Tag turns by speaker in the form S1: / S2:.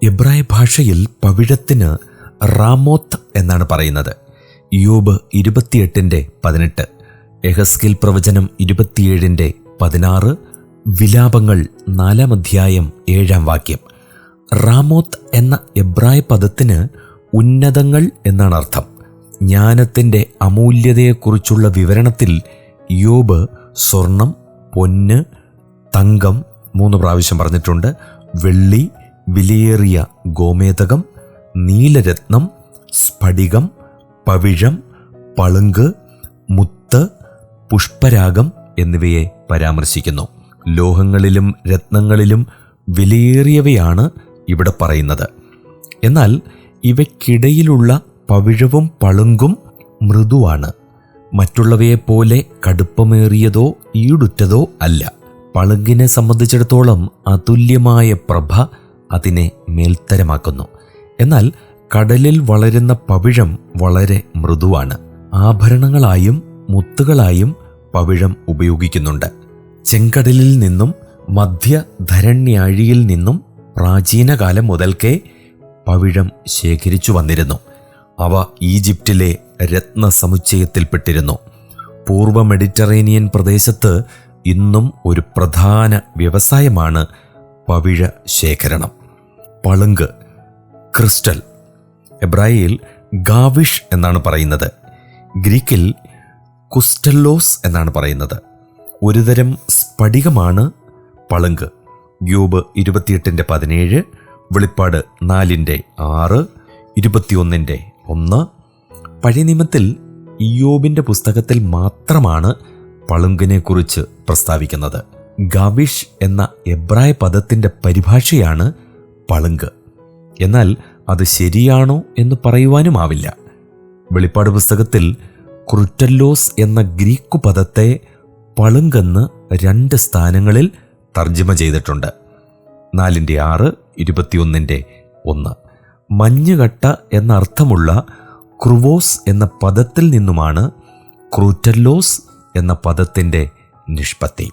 S1: എബ്രായ ഭാഷയിൽ പവിഴത്തിന് റാമോത്ത് എന്നാണ് പറയുന്നത്. യോബ് 28:18, യെഹെസ്കേൽ പ്രവചനം 27:16, വിലാപങ്ങൾ 4-ാം അധ്യായം 7-ാം വാക്യം. റാമോത്ത് എന്ന എബ്രായ പദത്തിന് ഉന്നതങ്ങൾ എന്നാണ് അർത്ഥം. ജ്ഞാനത്തിൻ്റെ അമൂല്യതയെക്കുറിച്ചുള്ള വിവരണത്തിൽ യോബ് സ്വർണം, പൊന്ന്, തങ്കം 3 പ്രാവശ്യം പറഞ്ഞിട്ടുണ്ട്, വെള്ളി, വിലയേറിയ ഗോമേതകം, നീലരത്നം, സ്ഫടികം, പവിഴം, പളുങ്ക്, മുത്ത്, പുഷ്പരാഗം എന്നിവയെ പരാമർശിക്കുന്നു. ലോഹങ്ങളിലും രത്നങ്ങളിലും വിലയേറിയവയാണ് ഇവിടെ പറയുന്നത്. എന്നാൽ ഇവയ്ക്കിടയിലുള്ള പവിഴവും പളുങ്കും മൃദുവാണ്. മറ്റുള്ളവയെപ്പോലെ കടുപ്പമേറിയതോ ഈടുറ്റതോ അല്ല. പളുങ്കിനെ സംബന്ധിച്ചിടത്തോളം അതുല്യമായ പ്രഭ അതിനെ മേൽത്തരമാക്കുന്നു. എന്നാൽ കടലിൽ വളരുന്ന പവിഴം വളരെ മൃദുവാണ്. ആഭരണങ്ങളായും മുത്തുകളായും പവിഴം ഉപയോഗിക്കുന്നുണ്ട്. ചെങ്കടലിൽ നിന്നും മധ്യധരണ്യാഴിയിൽ നിന്നും പ്രാചീനകാലം മുതൽക്കേ പവിഴം ശേഖരിച്ചു വന്നിരുന്നു. അവ ഈജിപ്തിലെ രത്നസമുച്ചയത്തിൽപ്പെട്ടിരുന്നു. പൂർവ്വ മെഡിറ്ററേനിയൻ പ്രദേശത്ത് ഇന്നും ഒരു പ്രധാന വ്യവസായമാണ് പവിഴ ശേഖരണം. പളുങ്ക്, ക്രിസ്റ്റൽ. എബ്രായയിൽ ഗാവിഷ് എന്നാണ് പറയുന്നത്. ഗ്രീക്കിൽ കുസ്റ്റല്ലോസ് എന്നാണ് പറയുന്നത്. ഒരുതരം സ്ഫടികമാണ് പളുങ്ക്. യോബ് 28:17, വെളിപ്പാട് 4:6, 21:1. പഴയ നിയമത്തിൽ ഇയ്യോബിൻ്റെ പുസ്തകത്തിൽ മാത്രമാണ് പളുങ്കിനെക്കുറിച്ച് പ്രസ്താവിക്കുന്നത്. ഗാവിഷ് എന്ന എബ്രായ പദത്തിൻ്റെ പരിഭാഷയാണ് പളുങ്ക്. എന്നാൽ അത് ശരിയാണോ എന്ന് പറയുവാനുമാവില്ല. വെളിപ്പാട് പുസ്തകത്തിൽ ക്രുറ്റല്ലോസ് എന്ന ഗ്രീക്കു പദത്തെ പളുങ്കെന്ന് 2 സ്ഥാനങ്ങളിൽ തർജ്ജമ ചെയ്തിട്ടുണ്ട്. 4:6, 21:1. മഞ്ഞുകട്ട എന്നർത്ഥമുള്ള ക്രുവോസ് എന്ന പദത്തിൽ നിന്നുമാണ് ക്രൂറ്റല്ലോസ് എന്ന പദത്തിൻ്റെ നിഷ്പത്തി.